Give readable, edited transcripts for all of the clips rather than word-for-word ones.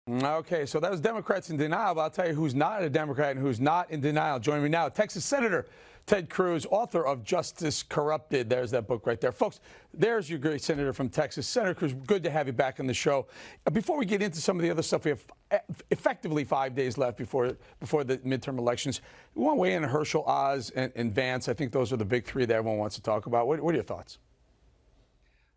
Okay, so that was Democrats in denial, but I'll tell you who's not a Democrat and who's not in denial. Joining me now, Texas Senator Ted Cruz, author of Justice Corrupted. There's that book right there. Folks, there's your great senator from Texas. Senator Cruz, good to have you back on the show. Before we get into some of the other stuff, we have effectively 5 days left before the midterm elections. We want to weigh in on Herschel, Oz, and Vance. I think those are the big three that everyone wants to talk about. What are your thoughts?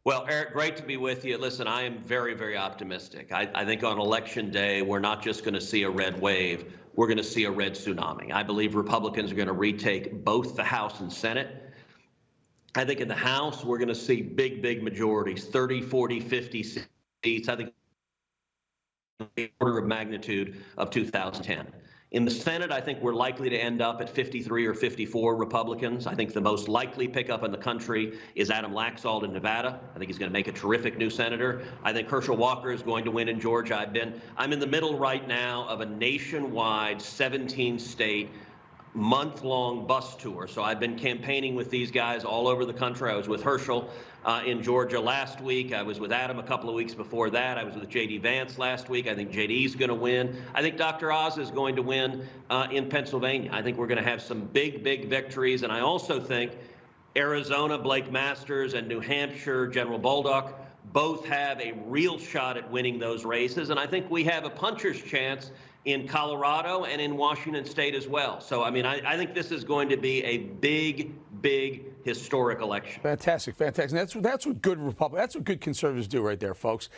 Well, Eric, great to be with you. Listen, I am very, very optimistic. I think on Election Day, we're not just going to see a red wave. We're going to see a red tsunami. I believe Republicans are going to retake both the House and Senate. I think in the House, we're going to see big, big majorities, 30, 40, 50 seats. I think the order of magnitude of 2010. In the Senate, I think we're likely to end up at 53 or 54 Republicans. I think the most likely pickup in the country is Adam Laxalt in Nevada. I think he's going to make a terrific new senator. I think Herschel Walker is going to win in Georgia. I'm in the middle right now of a nationwide 17-state month-long bus tour. So I've been campaigning with these guys all over the country. I was with Herschel in Georgia last week. I was with Adam a couple of weeks before that. I was with J.D. Vance last week. I think J.D.'s going to win. I think Dr. Oz is going to win in Pennsylvania. I think we're going to have some big, big victories. And I also think Arizona, Blake Masters, and New Hampshire, General Bolduc, both have a real shot at winning those races. And I think we have a puncher's chance in Colorado and in Washington State as well. So, I think this is going to be a big, big historic election. Fantastic, fantastic. That's what good conservatives do right there, folks.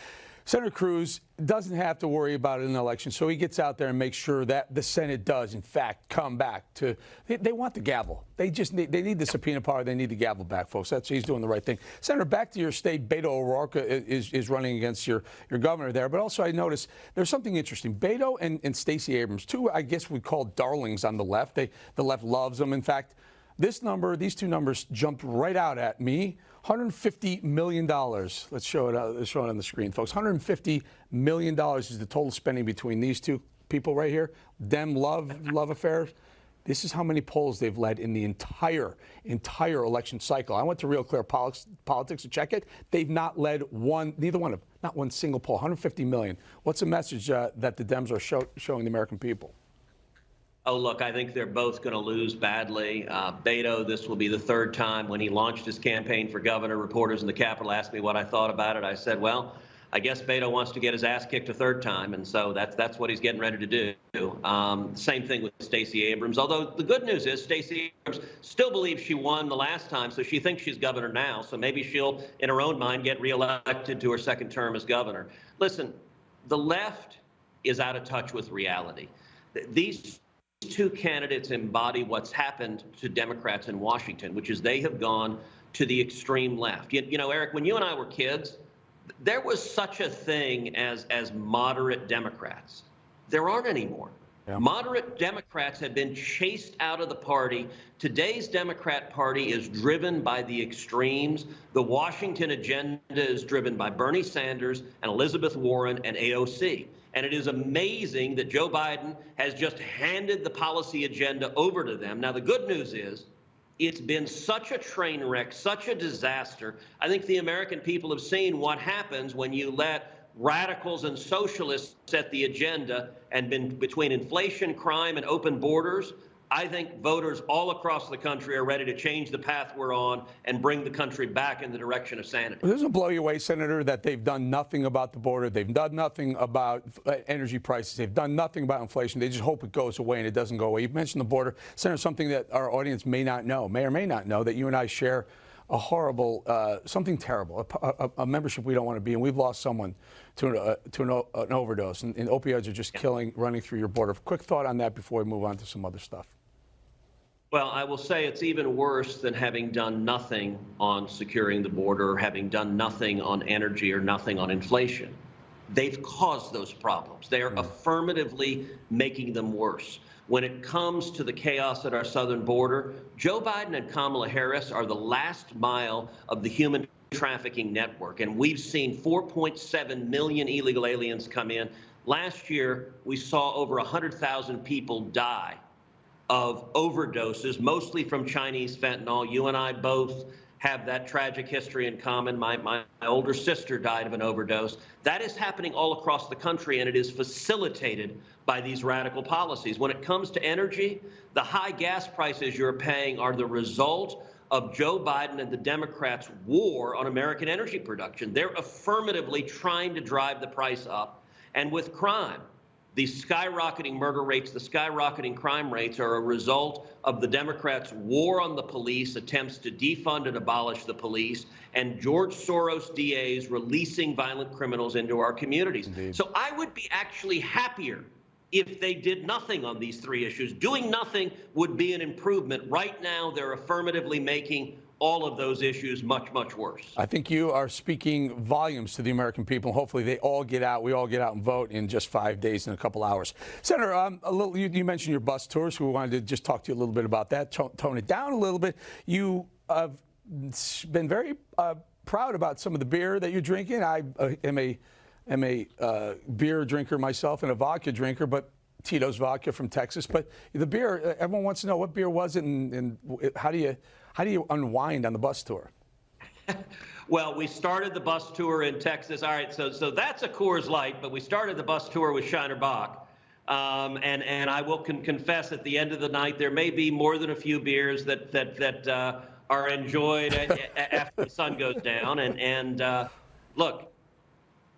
Senator Cruz doesn't have to worry about an election, so he gets out there and makes sure that the Senate does, in fact, come back to. They want the gavel. They need the subpoena power. They need the gavel back, folks. He's doing the right thing. Senator, back to your state. Beto O'Rourke is running against your governor there, but also I noticed there's something interesting. Beto and Stacey Abrams, two I guess we call darlings on the left. The left loves them. In fact, these two numbers jumped right out at me. $150 million. Let's show it on the screen, folks. $150 million is the total spending between these two people right here. Dem love affair. This is how many polls they've led in the entire election cycle. I went to Real Clear Politics to check it. They've not led not one single poll. $150 million. What's the message that the Dems are showing the American people? Oh, look, I think they're both going to lose badly. Beto, this will be the third time when he launched his campaign for governor. Reporters in the Capitol asked me what I thought about it. I said, well, I guess Beto wants to get his ass kicked a third time, and so that's what he's getting ready to do. Same thing with Stacey Abrams, although the good news is Stacey Abrams still believes she won the last time, so she thinks she's governor now, so maybe she'll, in her own mind, get reelected to her second term as governor. Listen, the left is out of touch with reality. These two candidates embody what's happened to Democrats in Washington, which is they have gone to the extreme left. You know, Eric, when you and I were kids, there was such a thing as moderate Democrats. There aren't anymore. Yeah. Moderate Democrats have been chased out of the party. Today's Democrat Party is driven by the extremes. The Washington agenda is driven by Bernie Sanders and Elizabeth Warren and AOC. And it is amazing that Joe Biden has just handed the policy agenda over to them. Now, the good news is it's been such a train wreck, such a disaster. I think the American people have seen what happens when you let radicals and socialists set the agenda, and between inflation, crime, and open borders, I think voters all across the country are ready to change the path we're on and bring the country back in the direction of sanity. Doesn't it blow you away, Senator, that they've done nothing about the border? They've done nothing about energy prices. They've done nothing about inflation. They just hope it goes away, and it doesn't go away. You mentioned the border. Senator, something that our audience may or may not know, that you and I share a horrible, something terrible, a membership we don't want to be in. We've lost someone to an overdose, and opioids are just running through your border. Quick thought on that before we move on to some other stuff. Well, I will say it's even worse than having done nothing on securing the border, or having done nothing on energy or nothing on inflation. They've caused those problems. They are affirmatively making them worse. When it comes to the chaos at our southern border, Joe Biden and Kamala Harris are the last mile of the human trafficking network, and we've seen 4.7 million illegal aliens come in. Last year, we saw over 100,000 people die of overdoses, mostly from Chinese fentanyl. You and I both have that tragic history in common. My older sister died of an overdose. That is happening all across the country, and it is facilitated by these radical policies. When it comes to energy, the high gas prices you're paying are the result of Joe Biden and the Democrats' war on American energy production. They're affirmatively trying to drive the price up. And with crime, the skyrocketing murder rates, the skyrocketing crime rates are a result of the Democrats' war on the police, attempts to defund and abolish the police, and George Soros DAs releasing violent criminals into our communities. Indeed. So I would be actually happier if they did nothing on these three issues. Doing nothing would be an improvement. Right now, they're affirmatively making all of those issues much, much worse. I think you are speaking volumes to the American people. Hopefully they all get out. We all get out and vote in just 5 days and a couple hours. Senator, you mentioned your bus tours. We wanted to just talk to you a little bit about that, tone it down a little bit. You have been very proud about some of the beer that you're drinking. I am a beer drinker myself and a vodka drinker, but Tito's vodka from Texas. But the beer, everyone wants to know what beer was it and how do you unwind on the bus tour? Well, we started the bus tour in Texas. All right, so that's a Coors Light, but we started the bus tour with Shiner Bock. And I will confess at the end of the night, there may be more than a few beers that are enjoyed after the sun goes down. And look,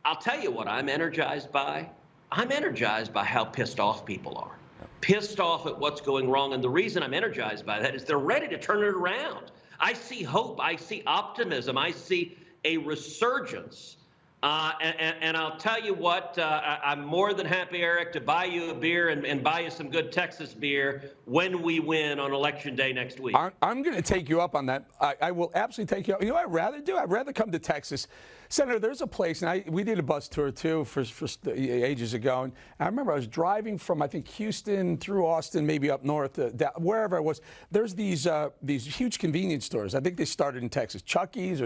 I'll tell you what I'm energized by. I'm energized by how pissed off people are. Pissed off at what's going wrong. And the reason I'm energized by that is they're ready to turn it around. I see hope. I see optimism. I see a resurgence. And I'll tell you what, I'm more than happy, Eric, to buy you a beer and buy you some good Texas beer when we win on Election Day next week. I'm going to take you up on that. I will absolutely take you up. You know what I'd rather do? I'd rather come to Texas. Senator, there's a place, and we did a bus tour, too, for ages ago. And I remember I was driving from, I think, Houston through Austin, maybe up north, wherever I was. There's these huge convenience stores. I think they started in Texas. Buc-ee's.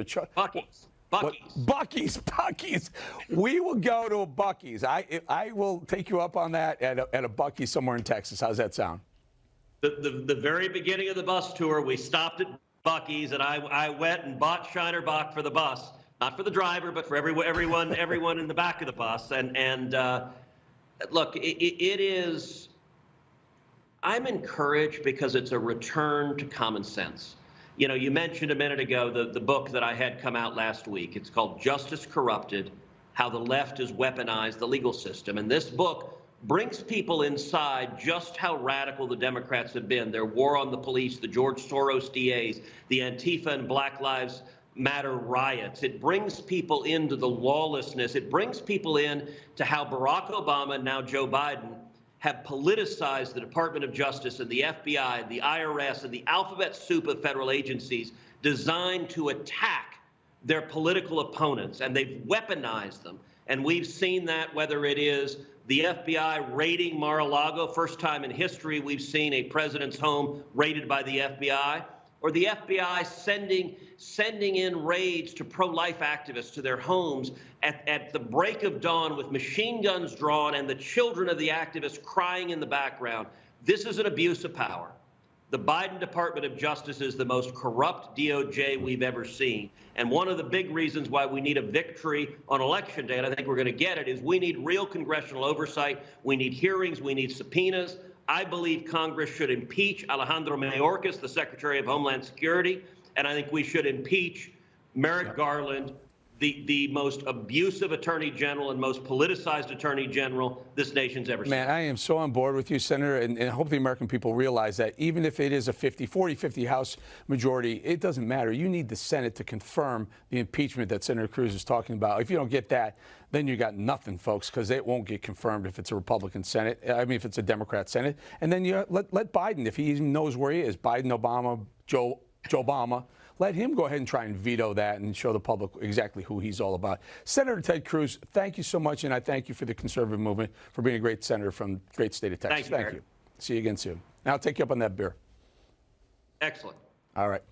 Buc-ee's. We will go to a Buc-ee's. I will take you up on that at a Buc-ee's somewhere in Texas. How's that sound? The very beginning of the bus tour, we stopped at Buc-ee's, and I went and bought Shiner Bock for the bus. Not for the driver, but for everyone in the back of the bus. And look, it is, I'm encouraged because it's a return to common sense. You know, you mentioned a minute ago the book that I had come out last week. It's called Justice Corrupted: How the Left has Weaponized the Legal System. And this book brings people inside just how radical the Democrats have been. Their war on the police, the George Soros DAs, the Antifa and Black Lives Matter riots. It brings people into the lawlessness. It brings people in to how Barack Obama and now Joe Biden have politicized the Department of Justice and the FBI, the IRS, and the alphabet soup of federal agencies designed to attack their political opponents, and they've weaponized them. And we've seen that whether it is the FBI raiding Mar-a-Lago, first time in history we've seen a president's home raided by the FBI, or the FBI sending in raids to pro-life activists to their homes at the break of dawn with machine guns drawn and the children of the activists crying in the background. This is an abuse of power. The Biden Department of Justice is the most corrupt DOJ we've ever seen. And one of the big reasons why we need a victory on Election Day, and I think we're going to get it, is we need real congressional oversight. We need hearings. We need subpoenas. I believe Congress should impeach Alejandro Mayorkas, the Secretary of Homeland Security, and I think we should impeach Merrick Garland, the most abusive attorney general and most politicized attorney general this nation's ever seen. Man, I am so on board with you, Senator, and I hope the American people realize that even if it is a 40-50 House majority, it doesn't matter. You need the Senate to confirm the impeachment that Senator Cruz is talking about. If you don't get that, then you got nothing, folks, because it won't get confirmed if it's a Republican Senate. I mean, if it's a Democrat Senate. And then you let Biden, if he even knows where he is, Biden, Obama, Joe Obama, let him go ahead and try and veto that and show the public exactly who he's all about. Senator Ted Cruz, thank you so much, and I thank you for the conservative movement, for being a great senator from the great state of Texas. Thank you. See you again soon. And I'll take you up on that beer. Excellent. All right.